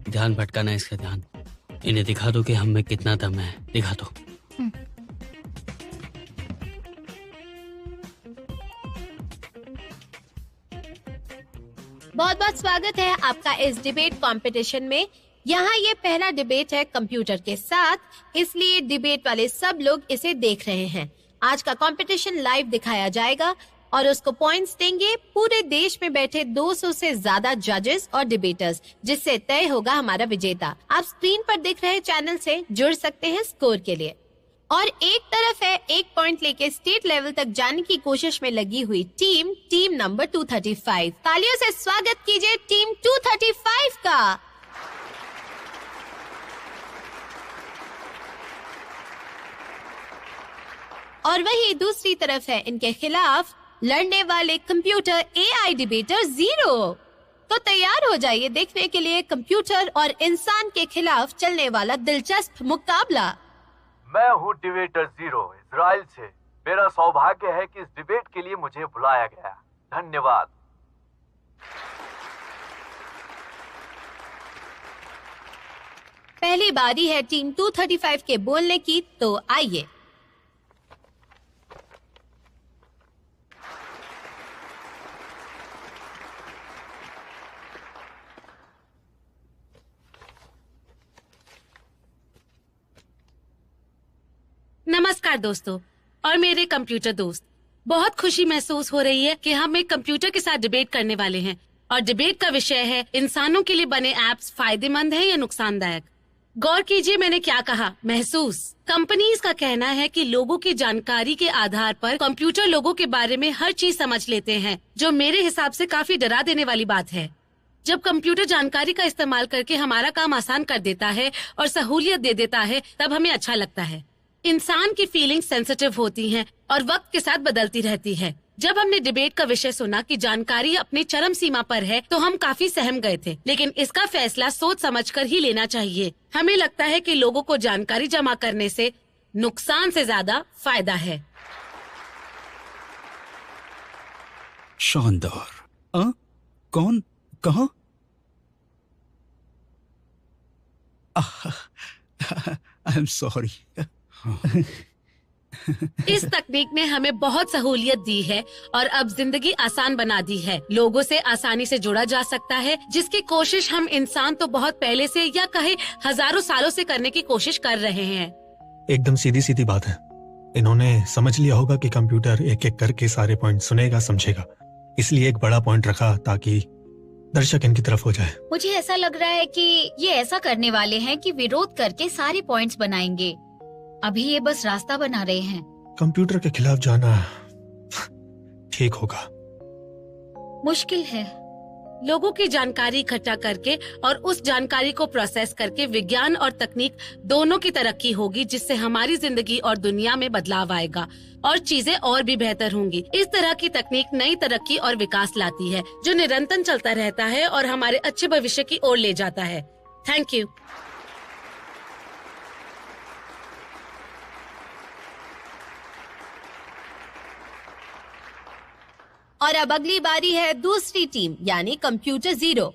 ध्यान भटकाना इसका ध्यान। इन्हें दिखा दो कि हम में कितना दम है, दिखा दो। बहुत बहुत स्वागत है आपका इस डिबेट कंपटीशन में। यहाँ ये पहला डिबेट है कंप्यूटर के साथ, इसलिए डिबेट वाले सब लोग इसे देख रहे हैं। आज का कंपटीशन लाइव दिखाया जाएगा और उसको पॉइंट्स देंगे पूरे देश में बैठे 200 से ज्यादा जजेस और डिबेटर्स, जिससे तय होगा हमारा विजेता। आप स्क्रीन पर दिख रहे चैनल से जुड़ सकते हैं स्कोर के लिए। और एक तरफ है 1 पॉइंट लेके स्टेट लेवल तक जाने की कोशिश में लगी हुई टीम नंबर 235। तालियों से स्वागत कीजिए टीम 235 का। और वही दूसरी तरफ है इनके खिलाफ लड़ने वाले कंप्यूटर एआई डिबेटर जीरो। तो तैयार हो जाइए देखने के लिए कंप्यूटर और इंसान के खिलाफ चलने वाला दिलचस्प मुकाबला। मैं हूँ डिबेटर जीरो, इजराइल से। मेरा सौभाग्य है कि इस डिबेट के लिए मुझे बुलाया गया। धन्यवाद। पहली बारी है टीम 235 के बोलने की, तो आइए। नमस्कार दोस्तों और मेरे कंप्यूटर दोस्त, बहुत खुशी महसूस हो रही है कि हम एक कंप्यूटर के साथ डिबेट करने वाले हैं और डिबेट का विषय है इंसानों के लिए बने ऐप्स फायदेमंद हैं या नुकसानदायक। गौर कीजिए मैंने क्या कहा, महसूस। कंपनीज का कहना है कि लोगों की जानकारी के आधार पर कंप्यूटर लोगों के बारे में हर चीज समझ लेते हैं, जो मेरे हिसाब से काफी डरा देने वाली बात है। जब कंप्यूटर जानकारी का इस्तेमाल करके हमारा काम आसान कर देता है और सहूलियत दे देता है, तब हमें अच्छा लगता है। इंसान की फीलिंग्स सेंसिटिव होती हैं और वक्त के साथ बदलती रहती है। जब हमने डिबेट का विषय सुना कि जानकारी अपनी चरम सीमा पर है, तो हम काफी सहम गए थे, लेकिन इसका फैसला सोच समझकर ही लेना चाहिए। हमें लगता है कि लोगों को जानकारी जमा करने से नुकसान से ज्यादा फायदा है। शानदार। कौन, कहाँ? I am sorry. इस तकनीक ने हमें बहुत सहूलियत दी है और अब जिंदगी आसान बना दी है। लोगों से आसानी से जुड़ा जा सकता है, जिसकी कोशिश हम इंसान तो बहुत पहले से या कहे हजारों सालों से करने की कोशिश कर रहे हैं। एकदम सीधी सीधी बात है। इन्होंने समझ लिया होगा कि कंप्यूटर एक एक करके सारे पॉइंट सुनेगा, समझेगा, इसलिए एक बड़ा पॉइंट रखा ताकि दर्शक इनकी तरफ हो जाए। मुझे ऐसा लग रहा है कि ये ऐसा करने वाले हैं कि विरोध करके सारे पॉइंट्स बनाएंगे। अभी ये बस रास्ता बना रहे हैं। कंप्यूटर के खिलाफ जाना ठीक होगा। मुश्किल है। लोगों की जानकारी इकट्ठा करके और उस जानकारी को प्रोसेस करके विज्ञान और तकनीक दोनों की तरक्की होगी, जिससे हमारी जिंदगी और दुनिया में बदलाव आएगा और चीजें और भी बेहतर होंगी। इस तरह की तकनीक नई तरक्की और विकास लाती है, जो निरंतर चलता रहता है और हमारे अच्छे भविष्य की ओर ले जाता है। Thank you. और अब अगली बारी है दूसरी टीम यानी कंप्यूटर जीरो।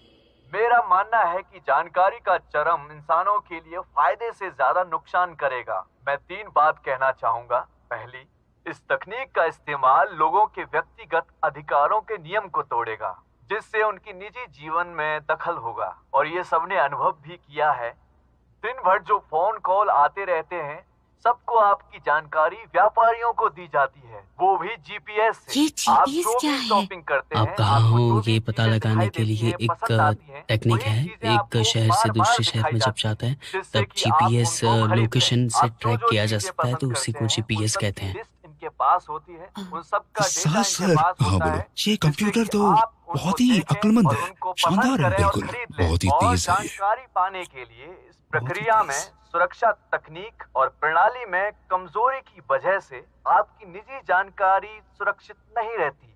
मेरा मानना है कि जानकारी का चरम इंसानों के लिए फायदे से ज्यादा नुकसान करेगा। मैं 3 बात कहना चाहूँगा। पहली, इस तकनीक का इस्तेमाल लोगों के व्यक्तिगत अधिकारों के नियम को तोड़ेगा, जिससे उनकी निजी जीवन में दखल होगा। और ये सबने अनुभव भी किया है। दिन भर जो फोन कॉल आते रहते हैं, सबको आपकी जानकारी व्यापारियों को दी जाती है, वो भी जीपीएस से। ये जीपीएस क्या है? शॉपिंग करते आप हैं, कहाँ आपको हो जो भी ये पता चीजें लगाने दिखाई के लिए देती हैं, एक पसंद आती हैं, टेक्निक वही है। चीजें एक आपको शहर से बार-बार दूसरे शहर दिखाई में जब जाती जाता है, जिससे तब कि आप जीपीएस उनको खरीदते लोकेशन हैं। से आप ट्रैक जो किया जा चीजें सकता है, पसंद तो उसी करते को हैं, जीपीएस उन कहते सबकी हैं। लिस्ट इनके पास होती है उन सब का डेटा इनके सर, पास हाँ होता बोलो। है। ये कंप्यूटर जिससे कि तो आप उनको बहुत ही देखें अक्लमंद और है, उनको शानदार पसंद है, करें और बिल्कुल खरीद लें। बहुत ही और तेज है ये। जानकारी पाने के लिए इस बहुत ही प्रक्रिया में तेज। सुरक्षा तकनीक और प्रणाली में कमजोरी की वजह से आपकी निजी जानकारी सुरक्षित नहीं रहती।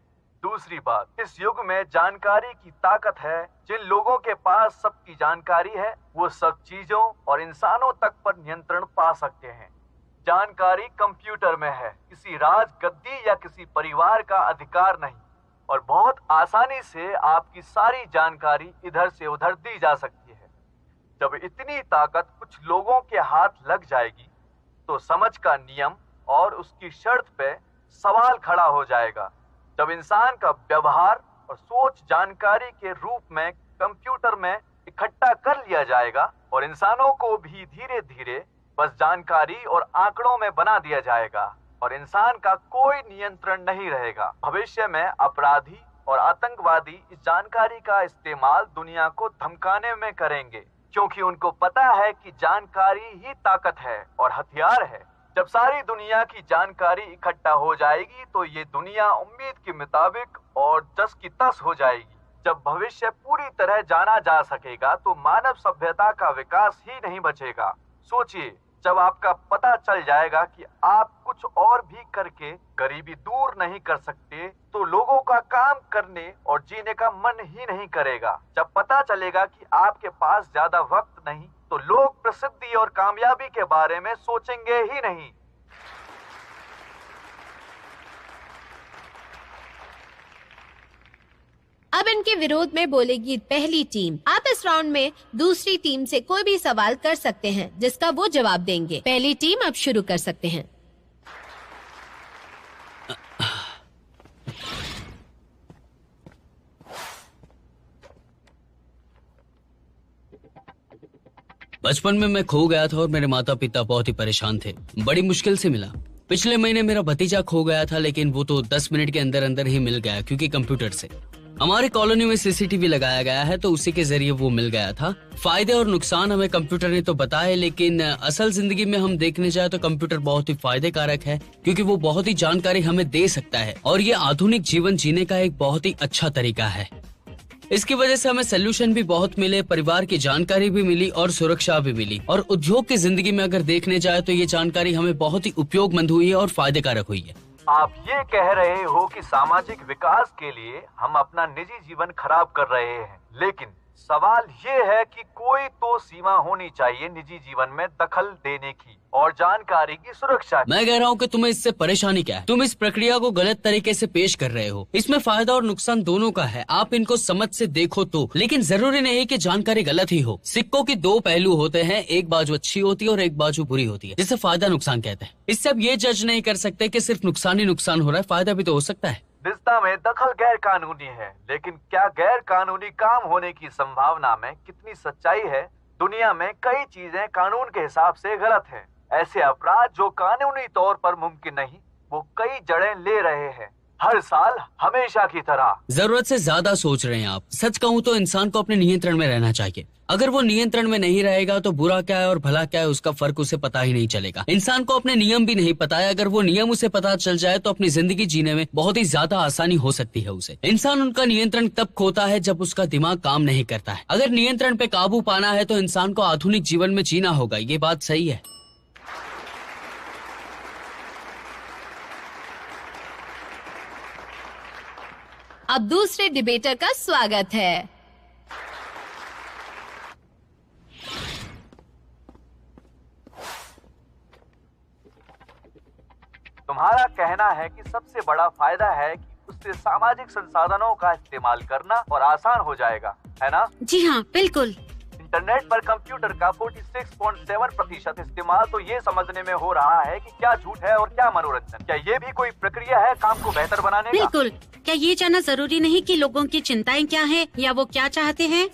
दूसरी बात, इस युग में जानकारी की ताकत है। जिन लोगों के पास सबकी जानकारी है वो सब चीजों और इंसानों तक पर नियंत्रण पा सकते हैं। जानकारी कंप्यूटर में है, किसी राज गद्दी या किसी परिवार का अधिकार नहीं, और बहुत आसानी से आपकी सारी जानकारी इधर से उधर दी जा सकती है। जब इतनी ताकत कुछ लोगों के हाथ लग जाएगी तो समझ का नियम और उसकी शर्त पे सवाल खड़ा हो जाएगा। जब इंसान का व्यवहार और सोच जानकारी के रूप में कंप्यूटर में इकट्ठा कर लिया जाएगा और इंसानों को भी धीरे धीरे बस जानकारी और आंकड़ों में बना दिया जाएगा और इंसान का कोई नियंत्रण नहीं रहेगा। भविष्य में अपराधी और आतंकवादी इस जानकारी का इस्तेमाल दुनिया को धमकाने में करेंगे, क्योंकि उनको पता है कि जानकारी ही ताकत है और हथियार है। जब सारी दुनिया की जानकारी इकट्ठा हो जाएगी तो ये दुनिया उम्मीद के मुताबिक और जस की तस हो जाएगी। जब भविष्य पूरी तरह जाना जा सकेगा तो मानव सभ्यता का विकास ही नहीं बचेगा। सोचिए, जब आपका पता चल जाएगा कि आप कुछ और भी करके गरीबी दूर नहीं कर सकते तो लोगों का काम करने और जीने का मन ही नहीं करेगा। जब पता चलेगा कि आपके पास ज्यादा वक्त नहीं तो लोग प्रसिद्धि और कामयाबी के बारे में सोचेंगे ही नहीं। अब इनके विरोध में बोलेगी पहली टीम। आप इस राउंड में दूसरी टीम से कोई भी सवाल कर सकते हैं जिसका वो जवाब देंगे। पहली टीम अब शुरू कर सकते हैं। बचपन में मैं खो गया था और मेरे माता पिता बहुत ही परेशान थे। बड़ी मुश्किल से मिला। पिछले महीने मेरा भतीजा खो गया था, लेकिन वो तो 10 मिनट के अंदर अंदर ही मिल गया, क्योंकि कंप्यूटर से। हमारे कॉलोनी में सीसीटीवी लगाया गया है तो उसी के जरिए वो मिल गया था। फायदे और नुकसान हमें कंप्यूटर ने तो बताए, लेकिन असल जिंदगी में हम देखने जाए तो कंप्यूटर बहुत ही फायदे कारक है, क्योंकि वो बहुत ही जानकारी हमें दे सकता है और ये आधुनिक जीवन जीने का एक बहुत ही अच्छा तरीका है। इसकी वजह से हमें सोल्यूशन भी बहुत मिले, परिवार की जानकारी भी मिली और सुरक्षा भी मिली। और उद्योग की जिंदगी में अगर देखने जाए तो ये जानकारी हमें बहुत ही उपयोगमंद हुई है और फायदे कारक हुई है। आप ये कह रहे हो कि सामाजिक विकास के लिए हम अपना निजी जीवन खराब कर रहे हैं, लेकिन सवाल ये है कि कोई तो सीमा होनी चाहिए निजी जीवन में दखल देने की और जानकारी की सुरक्षा की। मैं कह रहा हूँ कि तुम्हें इससे परेशानी क्या है? तुम इस प्रक्रिया को गलत तरीके से पेश कर रहे हो। इसमें फायदा और नुकसान दोनों का है, आप इनको समझ से देखो तो। लेकिन जरूरी नहीं कि जानकारी गलत ही हो। सिक्कों के दो पहलू होते हैं, एक बाजू अच्छी होती है और एक बाजू बुरी होती है, जिसे फायदा नुकसान कहते हैं। इससे आप ये जज नहीं कर सकते कि सिर्फ नुकसान ही नुकसान हो रहा है, फायदा भी तो हो सकता है। रिश्ता में दखल गैर कानूनी है, लेकिन क्या गैर कानूनी काम होने की संभावना में कितनी सच्चाई है? दुनिया में कई चीजें कानून के हिसाब से गलत हैं। ऐसे अपराध जो कानूनी तौर पर मुमकिन नहीं, वो कई जड़ें ले रहे हैं हर साल, हमेशा की तरह। जरूरत से ज्यादा सोच रहे हैं आप। सच कहूँ तो इंसान को अपने नियंत्रण में रहना चाहिए। अगर वो नियंत्रण में नहीं रहेगा तो बुरा क्या है और भला क्या है उसका फर्क उसे पता ही नहीं चलेगा। इंसान को अपने नियम भी नहीं पता है, अगर वो नियम उसे पता चल जाए तो अपनी जिंदगी जीने में बहुत ही ज्यादा आसानी हो सकती है उसे। इंसान उनका नियंत्रण तब खोता है जब उसका दिमाग काम नहीं करता है। अगर नियंत्रण पे काबू पाना है तो इंसान को आधुनिक जीवन में जीना होगा, ये बात सही है। अब दूसरे डिबेटर का स्वागत है। तुम्हारा कहना है कि सबसे बड़ा फायदा है कि उससे सामाजिक संसाधनों का इस्तेमाल करना और आसान हो जाएगा, है ना? जी हाँ, बिल्कुल। इंटरनेट पर कंप्यूटर का 46.7% इस्तेमाल तो ये समझने में हो रहा है कि क्या झूठ है और क्या मनोरंजन। क्या ये भी कोई प्रक्रिया है काम को बेहतर बनाने का? बिल्कुल। क्या ये जानना जरूरी नहीं कि लोगों की चिंताएं क्या हैं या वो क्या चाहते हैं?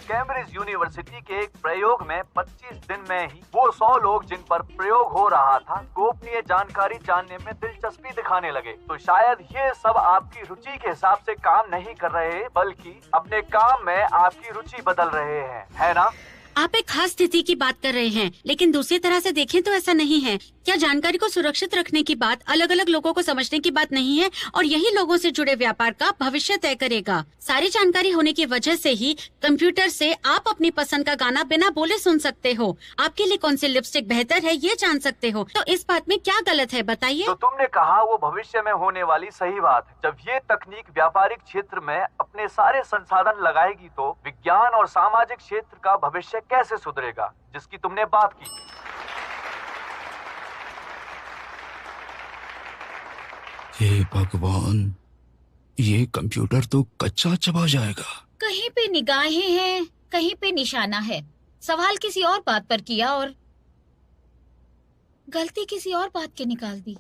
कैम्ब्रिज यूनिवर्सिटी के एक प्रयोग में 25 दिन में ही वो 100 लोग जिन पर प्रयोग हो रहा था गोपनीय जानकारी जानने में दिलचस्पी दिखाने लगे। तो शायद ये सब आपकी रुचि के हिसाब से काम नहीं कर रहे, बल्कि अपने काम में आपकी रुचि बदल रहे हैं, है ना? आप एक खास स्थिति की बात कर रहे हैं, लेकिन दूसरी तरह से देखें तो ऐसा नहीं है। क्या जानकारी को सुरक्षित रखने की बात अलग अलग लोगों को समझने की बात नहीं है, और यही लोगों से जुड़े व्यापार का भविष्य तय करेगा। सारी जानकारी होने की वजह से ही कंप्यूटर से आप अपनी पसंद का गाना बिना बोले सुन सकते हो। आपके लिए कौन सी लिपस्टिक बेहतर है ये जान सकते हो। तो इस बात में क्या गलत है बताइए। तो तुमने कहा वो भविष्य में होने वाली सही बात है। जब ये तकनीक व्यापारिक क्षेत्र में अपने सारे संसाधन लगाएगी तो विज्ञान और सामाजिक क्षेत्र का भविष्य कैसे सुधरेगा, जिसकी तुमने बात की। हे भगवान, ये कंप्यूटर तो कच्चा चबा जाएगा। कहीं पे निगाहें हैं, कहीं पे निशाना है। सवाल किसी और बात पर किया और गलती किसी और बात की निकाल दी।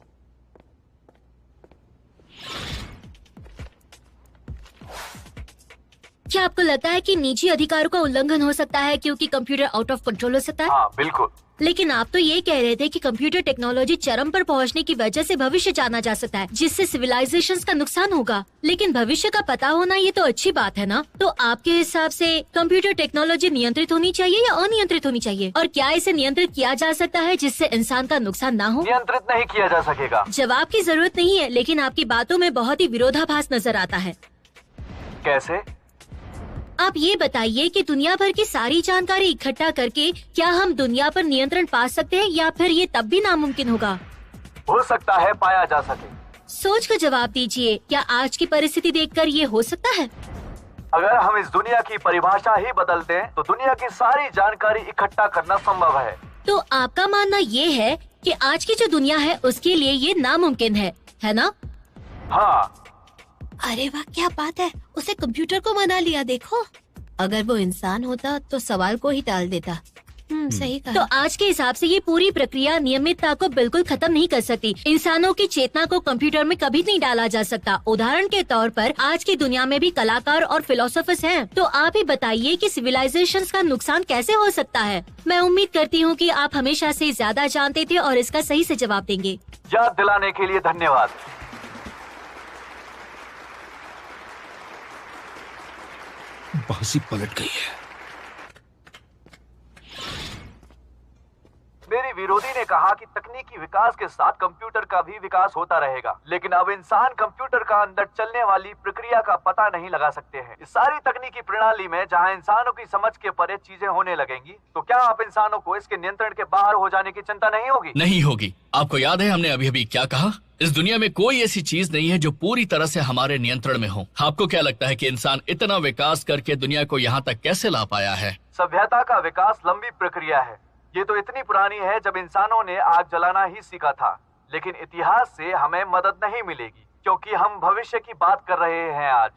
क्या आपको लगता है कि निजी अधिकारों का उल्लंघन हो सकता है क्योंकि कंप्यूटर आउट ऑफ कंट्रोल हो सकता है? हाँ बिल्कुल। लेकिन आप तो ये कह रहे थे कि कंप्यूटर टेक्नोलॉजी चरम पर पहुंचने की वजह से भविष्य जाना जा सकता है, जिससे सिविलाइजेशंस का नुकसान होगा। लेकिन भविष्य का पता होना ये तो अच्छी बात है ना। तो आपके हिसाब से कंप्यूटर टेक्नोलॉजी नियंत्रित होनी चाहिए या अनियंत्रित होनी चाहिए, और क्या इसे नियंत्रित किया जा सकता है जिससे इंसान का नुकसान ना हो? नियंत्रित नहीं किया जा सकेगा। जवाब की जरूरत नहीं है, लेकिन आपकी बातों में बहुत ही विरोधाभास नजर आता है। कैसे? आप ये बताइए कि दुनिया भर की सारी जानकारी इकट्ठा करके क्या हम दुनिया पर नियंत्रण पा सकते हैं, या फिर ये तब भी नामुमकिन होगा? हो सकता है पाया जा सके। सोच कर जवाब दीजिए, क्या आज की परिस्थिति देखकर ये हो सकता है? अगर हम इस दुनिया की परिभाषा ही बदल दें तो दुनिया की सारी जानकारी इकट्ठा करना संभव है। तो आपका मानना ये है कि आज की जो दुनिया है उसके लिए ये नामुमकिन है ना? हाँ। अरे वाह, क्या बात है। उसे कंप्यूटर को मना लिया। देखो, अगर वो इंसान होता तो सवाल को ही टाल देता। सही कहा। तो आज के हिसाब से ये पूरी प्रक्रिया नियमितता को बिल्कुल खत्म नहीं कर सकती। इंसानों की चेतना को कंप्यूटर में कभी नहीं डाला जा सकता। उदाहरण के तौर पर आज की दुनिया में भी कलाकार और फिलोसोफर्स हैं। तो आप ही बताइए कि सिविलाइजेशंस का नुकसान कैसे हो सकता है। मैं उम्मीद करती हूँ कि आप हमेशा से ज्यादा जानते थे और इसका सही से जवाब देंगे। याद दिलाने के लिए धन्यवाद। बाजी पलट गई है। मेरे विरोधी ने कहा कि तकनीकी विकास के साथ कंप्यूटर का भी विकास होता रहेगा, लेकिन अब इंसान कंप्यूटर का अंदर चलने वाली प्रक्रिया का पता नहीं लगा सकते हैं। इस सारी तकनीकी प्रणाली में जहां इंसानों की समझ के परे चीजें होने लगेंगी, तो क्या आप इंसानों को इसके नियंत्रण के बाहर हो जाने की चिंता नहीं होगी? नहीं होगी। आपको याद है हमने अभी अभी क्या कहा? इस दुनिया में कोई ऐसी चीज नहीं है जो पूरी तरह से हमारे नियंत्रण में हो। आपको क्या लगता है कि इंसान इतना विकास करके दुनिया को यहाँ तक कैसे ला पाया है? सभ्यता का विकास लंबी प्रक्रिया है। ये तो इतनी पुरानी है जब इंसानों ने आग जलाना ही सीखा था। लेकिन इतिहास से हमें मदद नहीं मिलेगी, क्योंकि हम भविष्य की बात कर रहे हैं आज।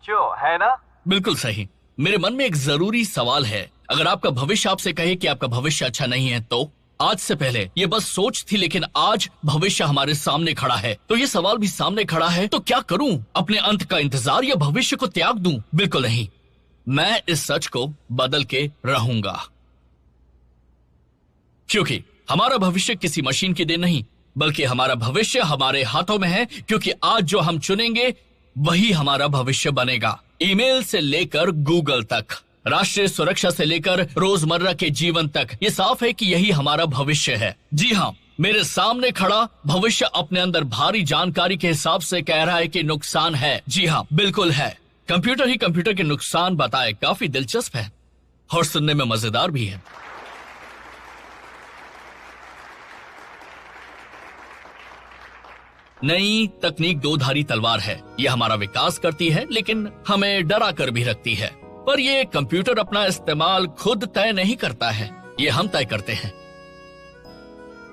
क्यों, है ना? बिल्कुल सही। मेरे मन में एक जरूरी सवाल है। अगर आपका भविष्य आपसे कहे कि आपका भविष्य अच्छा नहीं है, तो आज से पहले ये बस सोच थी, लेकिन आज भविष्य हमारे सामने खड़ा है, तो ये सवाल भी सामने खड़ा है, तो क्या करूं? अपने अंत का इंतजार या भविष्य को त्याग दूं? बिल्कुल नहीं। मैं इस सच को बदल के रहूंगा, क्योंकि हमारा भविष्य किसी मशीन की देन नहीं, बल्कि हमारा भविष्य हमारे हाथों में है। क्योंकि आज जो हम चुनेंगे वही हमारा भविष्य बनेगा। ईमेल से लेकर गूगल तक, राष्ट्रीय सुरक्षा से लेकर रोजमर्रा के जीवन तक, ये साफ है कि यही हमारा भविष्य है। जी हाँ, मेरे सामने खड़ा भविष्य अपने अंदर भारी जानकारी के हिसाब से कह रहा है कि नुकसान है। जी हाँ, बिल्कुल है। कंप्यूटर ही कंप्यूटर के नुकसान बताए। काफी दिलचस्प है और सुनने में मजेदार भी है। नई तकनीक दो धारी तलवार है। यह हमारा विकास करती है, लेकिन हमें डरा कर भी रखती है। पर ये कंप्यूटर अपना इस्तेमाल खुद तय नहीं करता है, ये हम तय करते हैं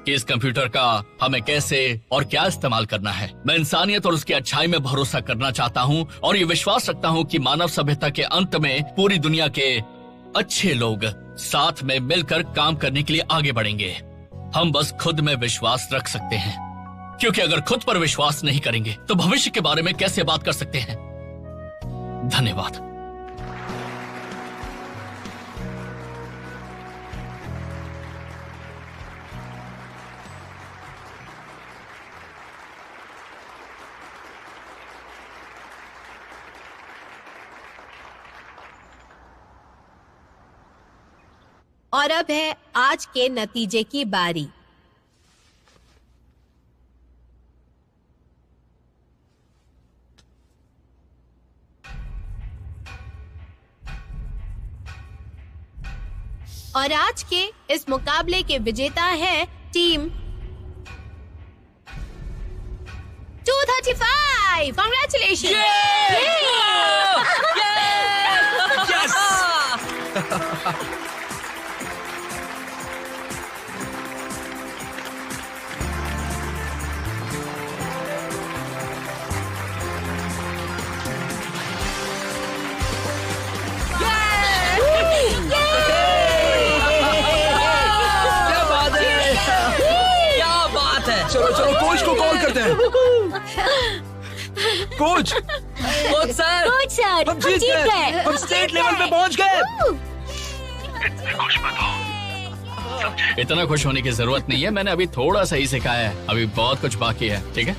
कि इस कंप्यूटर का हमें कैसे और क्या इस्तेमाल करना है। मैं इंसानियत और उसकी अच्छाई में भरोसा करना चाहता हूँ और ये विश्वास रखता हूँ कि मानव सभ्यता के अंत में पूरी दुनिया के अच्छे लोग साथ में मिलकर काम करने के लिए आगे बढ़ेंगे। हम बस खुद में विश्वास रख सकते हैं, क्योंकि अगर खुद पर विश्वास नहीं करेंगे तो भविष्य के बारे में कैसे बात कर सकते हैं? धन्यवाद। और अब है आज के नतीजे की बारी। और आज के इस मुकाबले के विजेता है टीम 235। कांग्रेचुलेशन। चलो चलो कोच को कॉल करते हैं। Coach coach sir, coach sir, हम जीत गए, हम स्टेट लेवल पे पहुंच गए। इतना खुश होने की जरूरत नहीं है, मैंने अभी थोड़ा सा ही सिखाया है, अभी बहुत कुछ बाकी है। ठीक है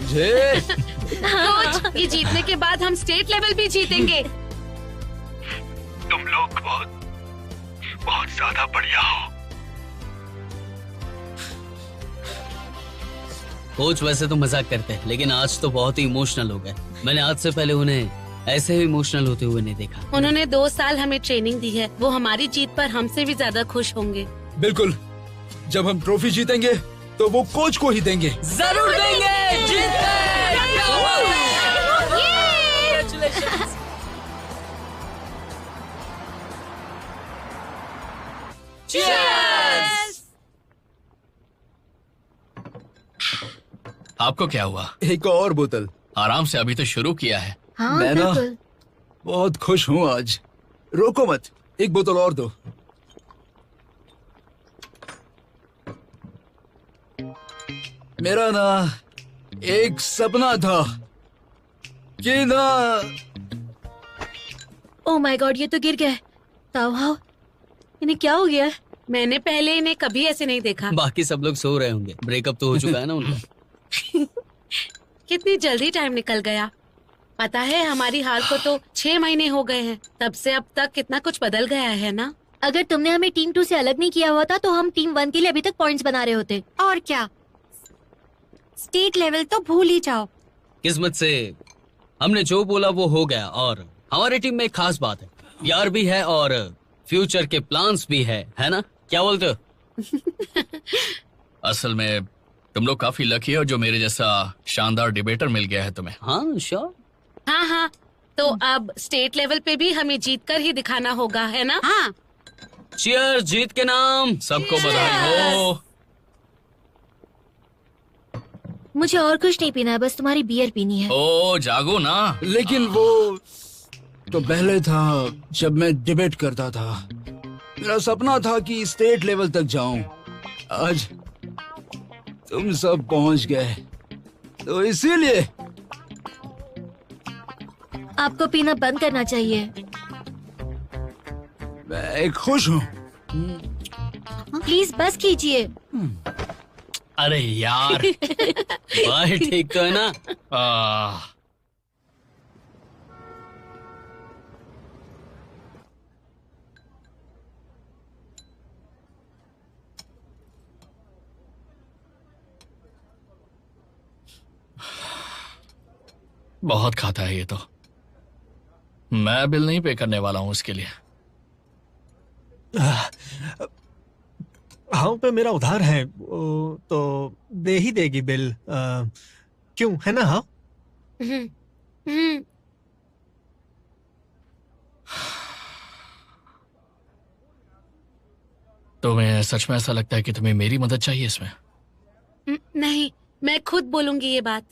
कोच, ये जीतने के बाद हम स्टेट लेवल भी जीतेंगे। तुम लोग बहुत ज्यादा बढ़िया हो। कोच वैसे तो मजाक करते हैं, लेकिन आज तो बहुत ही इमोशनल हो गए। मैंने आज से पहले उन्हें ऐसे ही इमोशनल होते हुए नहीं देखा। उन्होंने 2 साल हमें ट्रेनिंग दी है, वो हमारी जीत पर हमसे भी ज्यादा खुश होंगे। बिल्कुल, जब हम ट्रॉफी जीतेंगे तो वो कोच को ही देंगे। जरूर देंगे, जीत गए। Cheers! आपको क्या हुआ? एक और बोतल। आराम से, अभी तो शुरू किया है। हाँ, मैं ना बिल्कुल। बहुत खुश हूँ आज। रोको मत, एक बोतल और दो। मेरा ना एक सपना था कि ना। ओह माय गॉड, ये तो गिर गए। ताऊ, इन्हें क्या हो गया? मैंने पहले इन्हें कभी ऐसे नहीं देखा। बाकी सब लोग सो रहे होंगे, ब्रेकअप तो हो चुका है ना उनका। कितनी जल्दी टाइम निकल गया। पता है, हमारी हाल को तो 6 महीने हो गए हैं। तब से अब तक कितना कुछ बदल गया है ना। अगर तुमने हमें टीम 2 से अलग नहीं किया हुआ था तो हम टीम 1 के लिए अभी तक पॉइंट्स बना रहे होते। और क्या, स्टेट लेवल तो भूल ही जाओ। किस्मत से हमने जो बोला वो हो गया। और हमारी टीम में एक खास बात है, यार भी है और फ्यूचर के प्लान्स भी है ना? क्या बोलते हो? असल में तुम लोग काफी लकी हो जो मेरे जैसा शानदार डिबेटर मिल गया है तुम्हें। हाँ श्योर। हाँ, तो अब स्टेट लेवल पे भी हमें जीत कर ही दिखाना होगा, है ना? हाँ, चीयर्स जीत के नाम। सबको बधाई हो। मुझे और कुछ नहीं पीना है, बस तुम्हारी बियर पीनी है। ओ जागो ना। लेकिन वो तो पहले था जब मैं डिबेट करता था। मेरा सपना था कि स्टेट लेवल तक जाऊं। आज तुम सब पहुंच गए, तो इसीलिए आपको पीना बंद करना चाहिए। मैं खुश हूँ। प्लीज बस कीजिए। अरे यार। भाई ठीक तो है ना? बहुत खाता है ये तो। मैं बिल नहीं पे करने वाला हूँ इसके लिए। हाँ पे मेरा उधार है, वो तो दे ही देगी बिल। क्यों, है ना? हाँ तुम्हें सच में ऐसा लगता है कि तुम्हें मेरी मदद चाहिए इसमें? नहीं, मैं खुद बोलूंगी ये बात।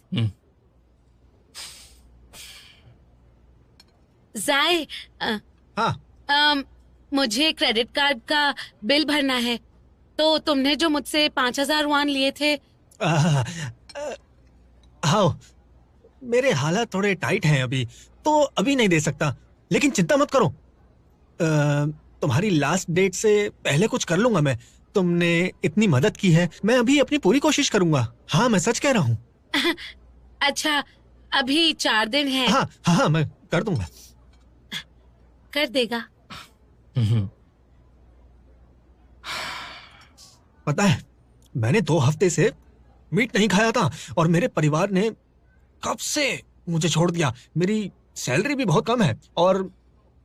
जाए, हाँ। मुझे क्रेडिट कार्ड का बिल भरना है। तो तुमने जो मुझसे 5000 युआन लिए थे। हाँ, मेरे हालात थोड़े टाइट हैं अभी, तो अभी नहीं दे सकता। लेकिन चिंता मत करो, तुम्हारी लास्ट डेट से पहले कुछ कर लूंगा मैं। तुमने इतनी मदद की है, मैं अभी अपनी पूरी कोशिश करूंगा। हाँ, मैं सच कह रहा हूँ। अच्छा, अभी 4 दिन है। हाँ, मैं कर दूंगा। कर देगा। पता है, मैंने 2 हफ्ते से मीट नहीं खाया था और मेरे परिवार ने कब से मुझे छोड़ दिया। मेरी सैलरी भी बहुत कम है और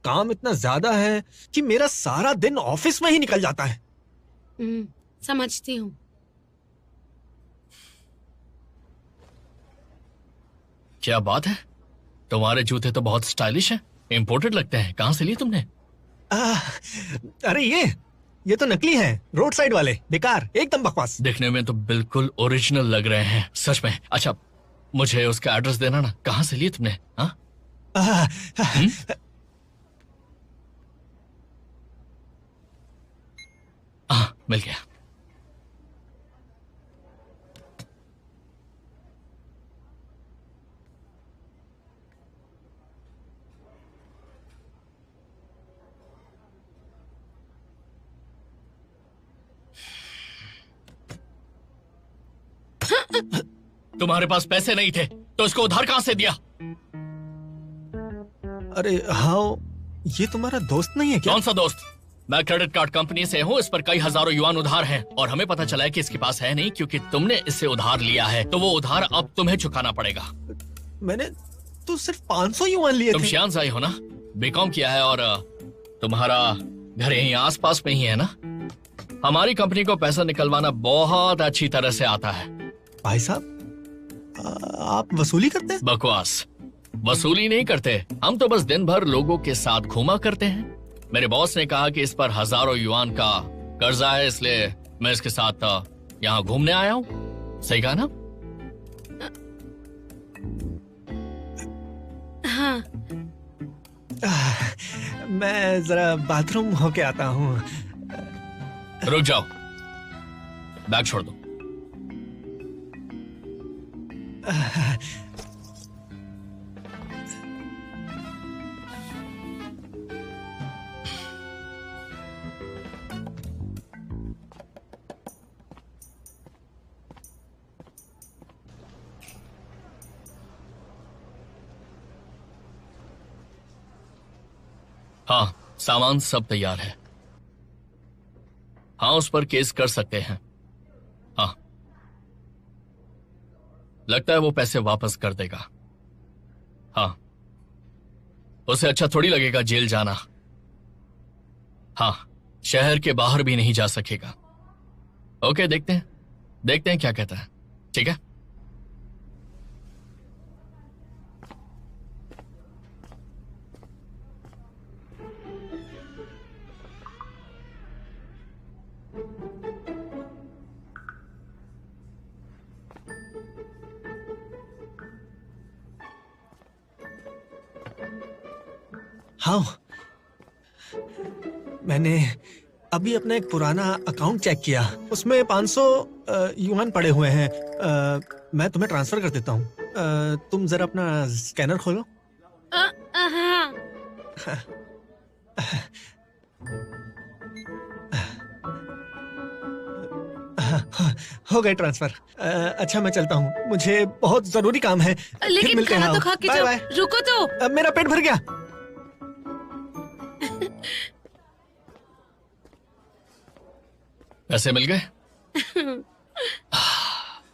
काम इतना ज्यादा है कि मेरा सारा दिन ऑफिस में ही निकल जाता है। समझती हूँ। क्या बात है, तुम्हारे जूते तो बहुत स्टाइलिश हैं, इम्पोर्टेड लगते हैं। कहाँ से लिए तुमने? अरे ये तो नकली हैं, रोड साइड वाले, बेकार, एकदम बकवास। दिखने में तो बिल्कुल ओरिजिनल लग रहे हैं, सच में। अच्छा, मुझे उसका एड्रेस देना ना, कहाँ से लिए तुमने? हाँ, मिल गया। तुम्हारे पास पैसे नहीं थे तो इसको उधार कहां से दिया? अरे हाँ, ये तुम्हारा दोस्त नहीं है क्या? कौन सा दोस्त? मैं क्रेडिट कार्ड कंपनी से हूँ, इस पर कई हजारों युआन उधार हैं और हमें पता चला है कि इसके पास है नहीं क्योंकि तुमने इससे उधार लिया है, तो वो उधार अब तुम्हें चुकाना पड़ेगा। मैंने तो सिर्फ 500 युआन लिए तुम थे। शियानसाई हो ना, बीकॉम किया है और तुम्हारा घर यहीं आसपास में ही है ना? हमारी कंपनी को पैसा निकलवाना बहुत अच्छी तरह से आता है। भाई साहब, आप वसूली करते हैं? बकवास, वसूली नहीं करते हम तो बस दिन भर लोगों के साथ घूमा करते हैं। मेरे बॉस ने कहा कि इस पर हजारों युआन का कर्जा है, इसलिए मैं इसके साथ यहाँ घूमने आया हूँ। सही कहा ना? हाँ। मैं जरा बाथरूम होके आता हूँ। रुक जाओ, बैग छोड़ दो। हाँ, सामान सब तैयार है। हाँ, उस पर केस कर सकते हैं। हाँ, लगता है वो पैसे वापस कर देगा। हाँ, उसे अच्छा थोड़ी लगेगा जेल जाना। हाँ, शहर के बाहर भी नहीं जा सकेगा। ओके, देखते हैं क्या कहता है। ठीक है। हाँ, मैंने अभी अपना एक पुराना अकाउंट चेक किया, उसमें 500 युआन पड़े हुए हैं। मैं तुम्हें ट्रांसफर कर देता हूँ। तुम जरा अपना स्कैनर खोलो। हाँ। हो गए ट्रांसफर। अच्छा, मैं चलता हूँ, मुझे बहुत जरूरी काम है। फिर लेकिन मिलते हैं। खाना तो खा के बाय जाओ। बाय। रुको तो। मेरा पेट भर गया। पैसे मिल गए?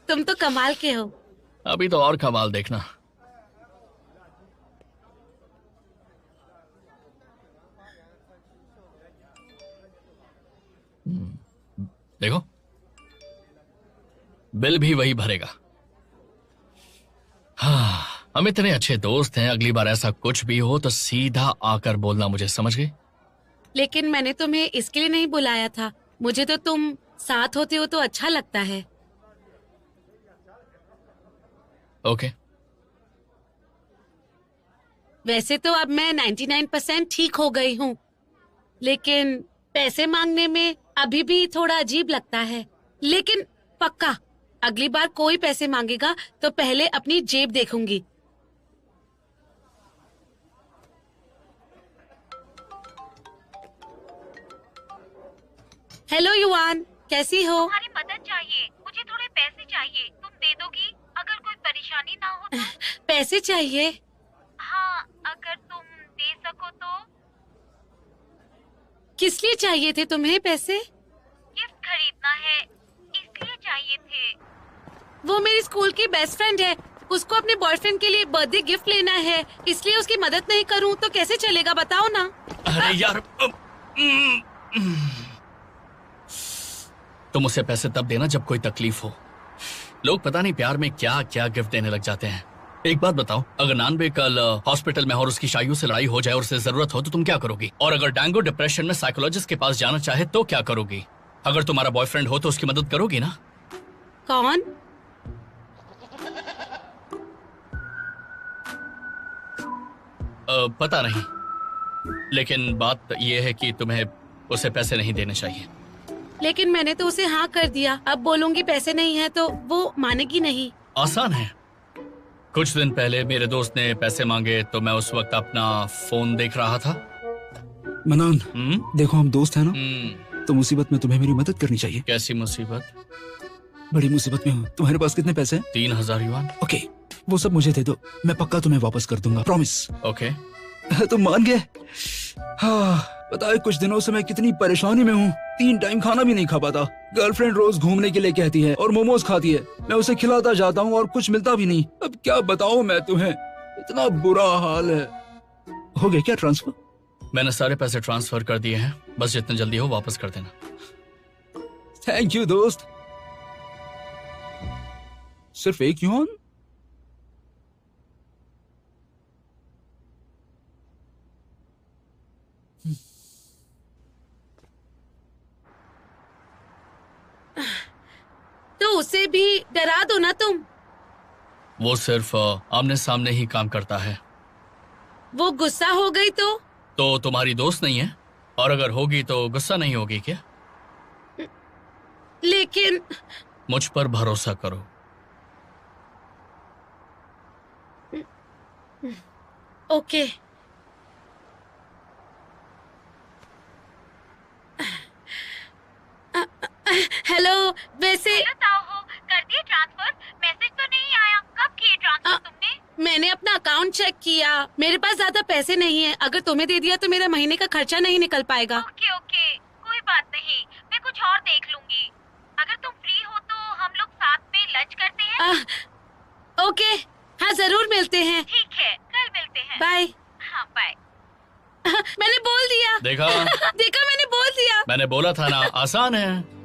तुम तो कमाल के हो। अभी तो और कमाल देखना। देखो, बिल भी वही भरेगा। हाँ, हम इतने अच्छे दोस्त हैं, अगली बार ऐसा कुछ भी हो तो सीधा आकर बोलना मुझे, समझ गई? लेकिन मैंने तुम्हें इसके लिए नहीं बुलाया था। मुझे तो तुम साथ होते हो तो अच्छा लगता है। ओके। वैसे तो अब मैं 99% ठीक हो गई हूँ, लेकिन पैसे मांगने में अभी भी थोड़ा अजीब लगता है। लेकिन पक्का अगली बार कोई पैसे मांगेगा तो पहले अपनी जेब देखूंगी। हेलो युआन, कैसी हो? तुम्हारी मदद चाहिए, मुझे थोड़े पैसे चाहिए, तुम दे दोगी? अगर कोई परेशानी ना हो तो। पैसे चाहिए? हाँ, अगर तुम दे सको तो। किस लिए चाहिए थे तुम्हें पैसे? गिफ्ट खरीदना है, इसलिए चाहिए थे। वो मेरी स्कूल की बेस्ट फ्रेंड है, उसको अपने बॉयफ्रेंड के लिए बर्थडे गिफ्ट लेना है, इसलिए उसकी मदद नहीं करूं तो कैसे चलेगा, बताओ ना। अरे यार, तुम उसे पैसे तब देना जब कोई तकलीफ हो। लोग पता नहीं प्यार में क्या क्या गिफ्ट देने लग जाते हैं। एक बात बताओ, अगर नानबे कल हॉस्पिटल में और उसकी शायू से लड़ाई हो जाए और उसे जरूरत हो तो तुम क्या करोगी? और अगर डांगो डिप्रेशन में साइकोलॉजिस्ट के पास जाना चाहे तो क्या करोगी? अगर तुम्हारा बॉयफ्रेंड हो तो उसकी मदद करोगी ना? कौन? पता नहीं, लेकिन बात यह है कि तुम्हें उसे पैसे नहीं देने चाहिए। लेकिन मैंने तो उसे हाँ कर दिया। अब बोलूंगी पैसे नहीं है तो वो मानेगी नहीं। आसान है। कुछ दिन पहले मेरे दोस्त ने पैसे मांगे तो मैं उस वक्त अपना फोन देख रहा था। मनान, देखो हम दोस्त हैं ना, हम्म। तो मुसीबत में तुम्हें मेरी मदद करनी चाहिए। कैसी मुसीबत? बड़ी मुसीबत में हूँ। तुम्हारे पास कितने पैसे हैं? 3000 युआन। ओके, वो सब मुझे दे दो, मैं पक्का तुम्हें वापस कर दूंगा, प्रॉमिस। ओके। तुम मान गए? हाँ, पता है कुछ दिनों से मैं कितनी परेशानी में हूँ। 3 टाइम खाना भी नहीं खा पाता। गर्लफ्रेंड रोज घूमने के लिए कहती है और मोमोज खाती है। मैं उसे खिलाता जाता हूँ और कुछ मिलता भी नहीं। अब क्या बताऊँ मैं तुम्हें, इतना बुरा हाल है। हो गया क्या ट्रांसफर? मैंने सारे पैसे ट्रांसफर कर दिए हैं, बस जितना जल्दी हो वापस कर देना। थैंक यू दोस्त। सिर्फ 1 युआन? तो उसे भी डरा दो ना तुम। वो सिर्फ आमने सामने ही काम करता है। वो गुस्सा हो गई तो तुम्हारी दोस्त नहीं है? और अगर होगी तो गुस्सा नहीं होगी क्या? लेकिन मुझ पर भरोसा करो। ओके। हेलो, वैसे कर दिए ट्रांसफर? मैसेज तो नहीं आया। कब किए ट्रांसफर तुमने? मैंने अपना अकाउंट चेक किया। मेरे पास ज्यादा पैसे नहीं है। अगर तुम्हें दे दिया तो मेरा महीने का खर्चा नहीं निकल पाएगा। ओके ओके, कोई बात नहीं, मैं कुछ और देख लूंगी। अगर तुम फ्री हो तो हम लोग साथ में लंच करते हैं। ओके, हाँ जरूर मिलते हैं। ठीक है, कल मिलते हैं। बाय। हाँ बाय। मैंने बोल दिया। देखा? देखा, मैंने बोल दिया। मैंने बोला था ना, आसान है।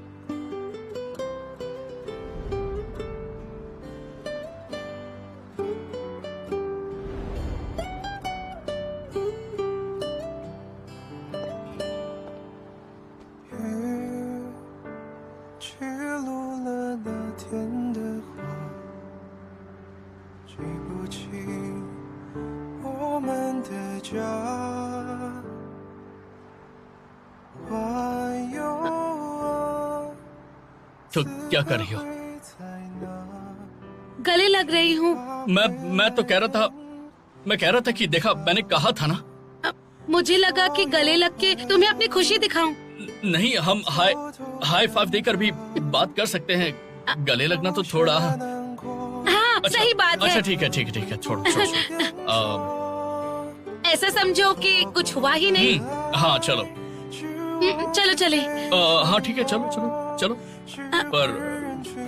तो क्या कर रही हो? गले लग रही हूँ। मैं कह रहा था कि देखा, मैंने कहा था ना। मुझे लगा कि गले लग के तुम्हें अपनी खुशी दिखाऊं। नहीं, हम हाई फाइव देकर भी बात कर सकते हैं। गले लगना तो थोड़ा। हाँ, सही बात है। अच्छा ठीक है, छोड़ो। ऐसा समझो कि कुछ हुआ ही नहीं। हाँ चलो। चलो चले। हाँ ठीक है, चलो। पर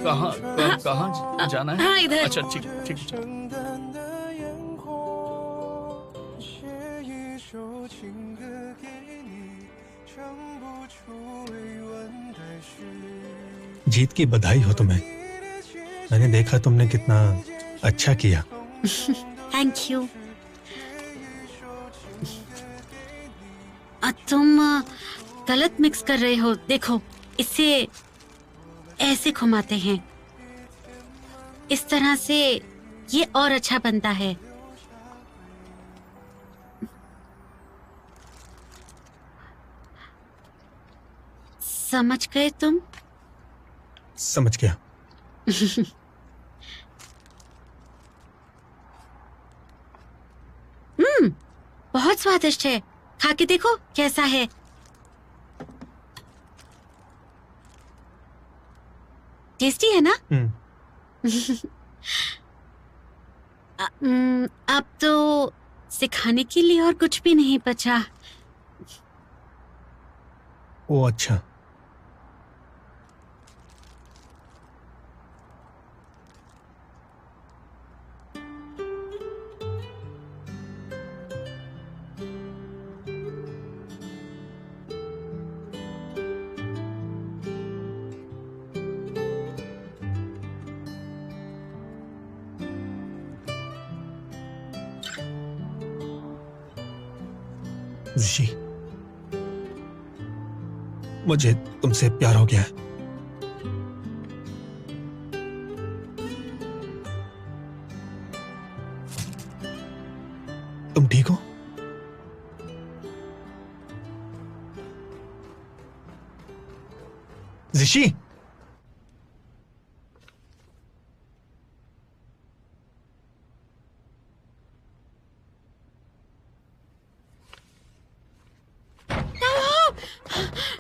कहाँ जाना है? हाँ, इधर। अच्छा ठीक है, चलो। जीत की बधाई हो तुम्हें। मैंने देखा तुमने कितना अच्छा किया। Thank you. तुम गलत मिक्स कर रहे हो। देखो, इसे ऐसे घुमाते हैं। इस तरह से ये और अच्छा बनता है। समझ गए तुम? समझ गया। बहुत स्वादिष्ट है। खा के देखो कैसा है। टेस्टी है ना? अब तो सिखाने के लिए और कुछ भी नहीं बचा। ओ अच्छा। ऋषि, मुझे तुमसे प्यार हो गया है। तुम ठीक हो? ऋषि,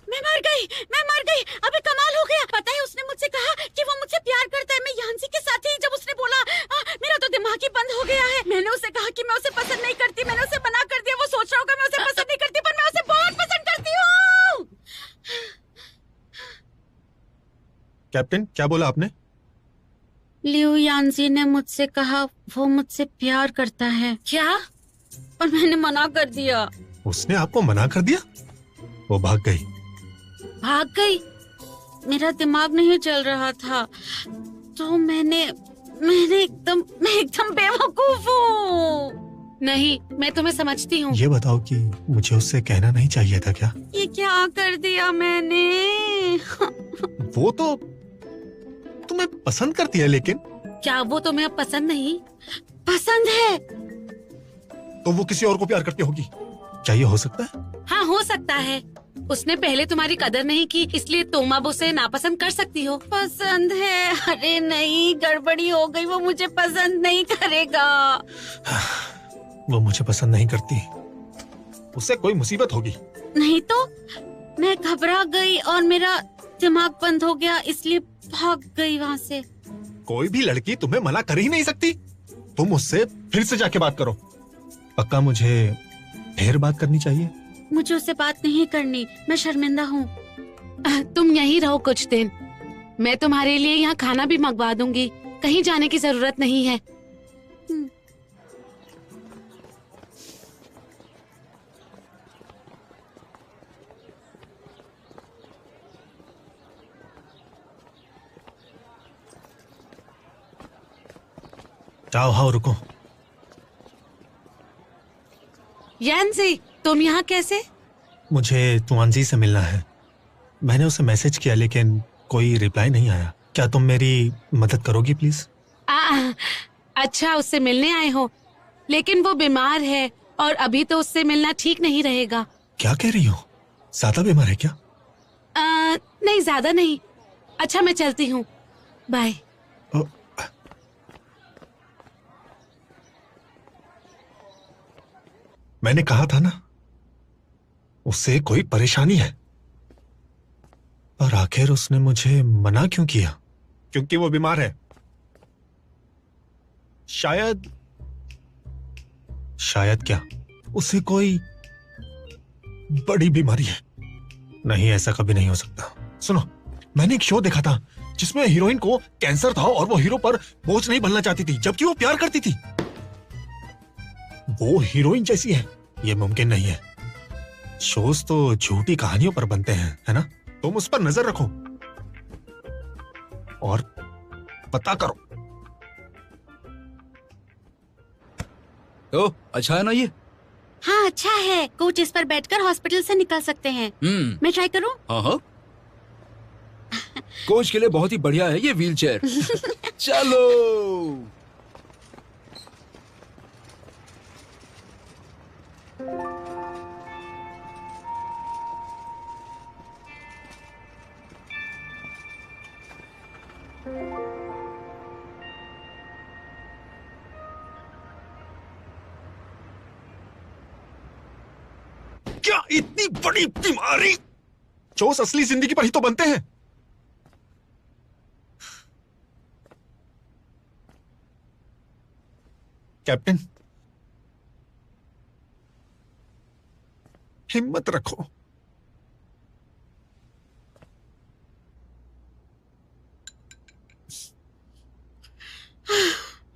मैं मर गई। अबे कमाल हो गया। पता है उसने मुझसे कहा कि वो मुझसे प्यार करता है। मैं यांसी के साथ ही जब उसने बोला मेरा तो दिमाग ही बंद हो गया है। मैंने उसे कहा कि मैं उसे पसंद नहीं करती। मैंने उसे मना कर दिया। वो सोच रहा होगा मैं उसे पसंद नहीं करती, पर मैं उसे बहुत पसंद करती हूँ। कैप्टन, क्या बोला आपने? लियू यांसी ने मुझसे कहा वो मुझसे प्यार करता है। क्या? और मैंने मना कर दिया। उसने आपको मना कर दिया? वो भाग गई। भाग गई? मेरा दिमाग नहीं चल रहा था, तो मैं एकदम बेवकूफ हूँ। नहीं, मैं तुम्हें समझती हूँ। ये बताओ कि मुझे उससे कहना नहीं चाहिए था क्या? ये क्या कर दिया मैंने? वो तो तुम्हें पसंद करती है, लेकिन क्या वो तुम्हें अब पसंद नहीं? पसंद है। तो वो किसी और को प्यार करती होगी। क्या ये हो सकता है? हाँ, हो सकता है। उसने पहले तुम्हारी कदर नहीं की, इसलिए तुम अब उसे नापसंद कर सकती हो। पसंद है? अरे नहीं, गड़बड़ी हो गई। वो मुझे पसंद नहीं करेगा। वो मुझे पसंद नहीं करती। उससे कोई मुसीबत होगी। नहीं तो मैं घबरा गई और मेरा दिमाग बंद हो गया, इसलिए भाग गई वहाँ से। कोई भी लड़की तुम्हें मना कर ही नहीं सकती। तुम उससे फिर से जाके बात करो। पक्का मुझे फिर बात करनी चाहिए? मुझे उससे बात नहीं करनी, मैं शर्मिंदा हूँ। तुम यहीं रहो कुछ दिन। मैं तुम्हारे लिए यहाँ खाना भी मंगवा दूंगी। कहीं जाने की जरूरत नहीं है। जाओ, रुको। यांसी, तुम यहाँ कैसे? मुझे तुआनजी से मिलना है। मैंने उसे मैसेज किया, लेकिन कोई रिप्लाई नहीं आया। क्या तुम मेरी मदद करोगी प्लीज? अच्छा, उससे मिलने आए हो, लेकिन वो बीमार है और अभी तो उससे मिलना ठीक नहीं रहेगा। क्या कह रही हो? ज्यादा बीमार है क्या? नहीं, ज्यादा नहीं। अच्छा, मैं चलती हूँ। बाय। मैंने कहा था ना, उससे कोई परेशानी है। और आखिर उसने मुझे मना क्यों किया? क्योंकि वो बीमार है। शायद क्या उसे कोई बड़ी बीमारी है? नहीं, ऐसा कभी नहीं हो सकता। सुनो, मैंने एक शो देखा था जिसमें हीरोइन को कैंसर था और वो हीरो पर बोझ नहीं बनना चाहती थी, जबकि वो प्यार करती थी। वो हीरोइन जैसी है, ये मुमकिन नहीं है। शोज तो झूठी कहानियों पर बनते हैं, है ना? तुम उस पर नजर रखो और पता करो। तो अच्छा है ना ये? हाँ, अच्छा है। कोच इस पर बैठकर हॉस्पिटल से निकल सकते हैं। मैं ट्राई करूं? हाँ। कोच के लिए बहुत ही बढ़िया है ये व्हीलचेयर। चलो। क्या इतनी बड़ी बीमारी? जोश असली जिंदगी पर ही तो बनते हैं। कैप्टन, हिम्मत रखो।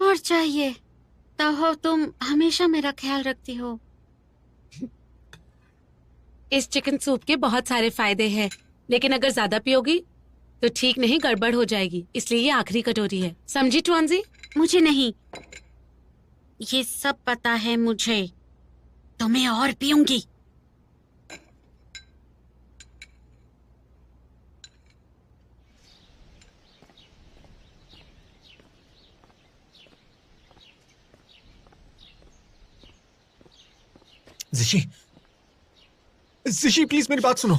और चाहिए तो हो, तुम हमेशा मेरा ख्याल रखती हो। इस चिकन सूप के बहुत सारे फायदे हैं, लेकिन अगर ज्यादा पियोगी तो ठीक नहीं, गड़बड़ हो जाएगी। इसलिए ये आखिरी कटोरी है, समझी ट्वांजी? मुझे नहीं, ये सब पता है मुझे। तो मैं और पीऊंगी। जिशी, जिशी प्लीज मेरी बात सुनो।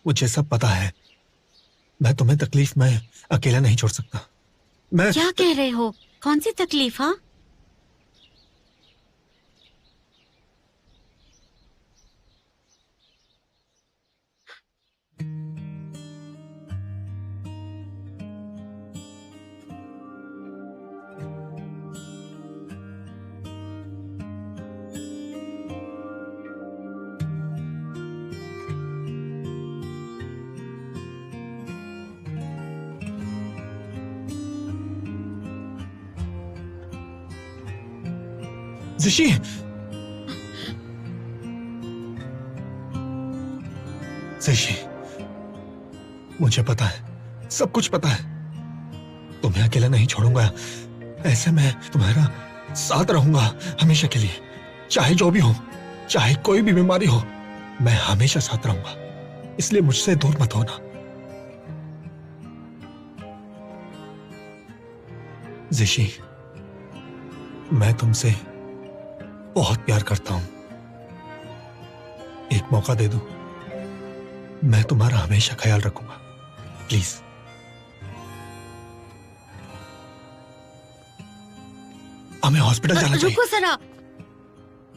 मुझे सब पता है, मैं तुम्हें तकलीफ में अकेला नहीं छोड़ सकता। मैं क्या कह रहे हो? कौन सी तकलीफ? हाँ, जिशी, जिशी, मुझे पता है, सब कुछ पता है। तुम्हें अकेला नहीं छोड़ूंगा। ऐसे में तुम्हारा साथ रहूंगा हमेशा के लिए। चाहे जो भी हो, चाहे कोई भी बीमारी हो, मैं हमेशा साथ रहूंगा। इसलिए मुझसे दूर मत होना। जिशी, मैं तुमसे बहुत प्यार करता हूं। एक मौका दे दो, मैं तुम्हारा हमेशा ख्याल रखूंगा। प्लीज। हमें हॉस्पिटल जाना चाहिए। रुको जरा,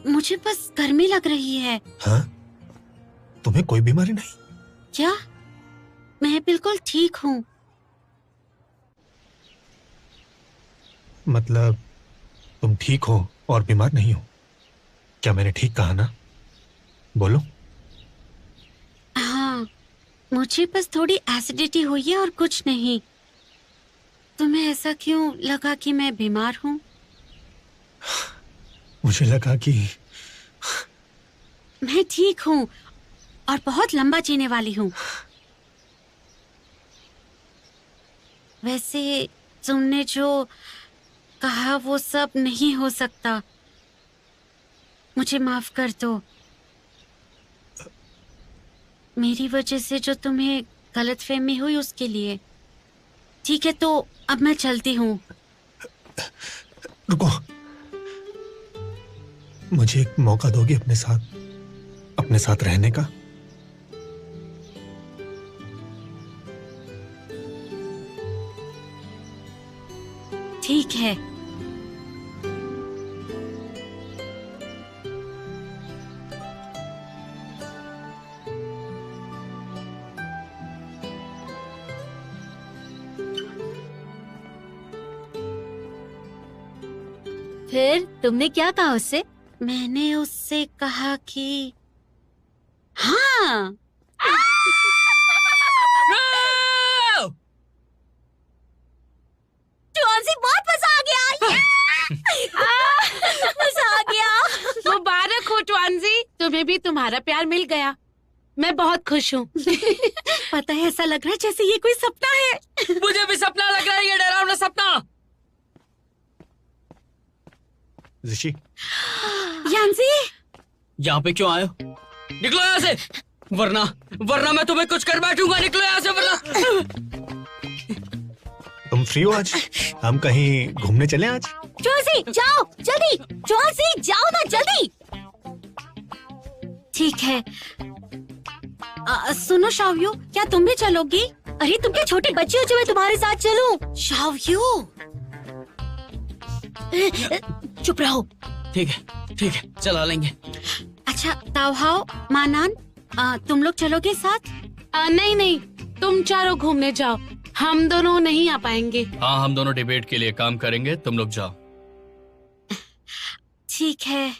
मुझे बस गर्मी लग रही है। हाँ? तुम्हें कोई बीमारी नहीं? क्या? मैं बिल्कुल ठीक हूँ। मतलब तुम ठीक हो और बीमार नहीं हो? क्या मैंने ठीक कहा ना? बोलो। हाँ, मुझे बस थोड़ी एसिडिटी हुई है और कुछ नहीं। तुम्हें ऐसा क्यों लगा कि मैं बीमार हूँ? मुझे लगा कि मैं ठीक हूँ और बहुत लंबा जीने वाली हूँ। वैसे तुमने जो कहा वो सब नहीं हो सकता। मुझे माफ कर दो। मेरी वजह से जो तुम्हें गलतफहमी हुई उसके लिए। ठीक है, तो अब मैं चलती हूँ। रुको, मुझे एक मौका दोगी अपने साथ रहने का? ठीक है। फिर तुमने क्या कहा उससे? मैंने उससे कहा कि हाँ। जॉन्सी, बहुत मजा आ गया। मजा आ गया। मुबारक हो ट्वांजी, तुम्हें भी तुम्हारा प्यार मिल गया। मैं बहुत खुश हूँ। पता है, ऐसा लग रहा है जैसे ये कोई सपना है। मुझे भी सपना लग रहा है, ये डरावना सपना। जिशी, यांसी, यहाँ पे क्यों आए हो? निकलो यहाँ से, वरना मैं तुम्हें कुछ कर बैठूंगा। निकलो यहाँ से, वरना। तुम फ्री हो आज? हम कहीं घूमने चलें आज? जॉन्सी, जाओ जल्दी। जॉन्सी, जाओ ना जल्दी। ठीक है। सुनो शाव्यू, क्या तुम भी चलोगी? अरे तुम क्या छोटे बच्चे हो जो मैं तुम्हारे साथ चलूं? शाव्यू, चुप रहो। ठीक है, चला लेंगे। अच्छा तावहाओ, मानान, तुम लोग चलोगे साथ? नहीं, तुम चारों घूमने जाओ, हम दोनों नहीं आ पाएंगे। हाँ, हम दोनों डिबेट के लिए काम करेंगे, तुम लोग जाओ। ठीक है।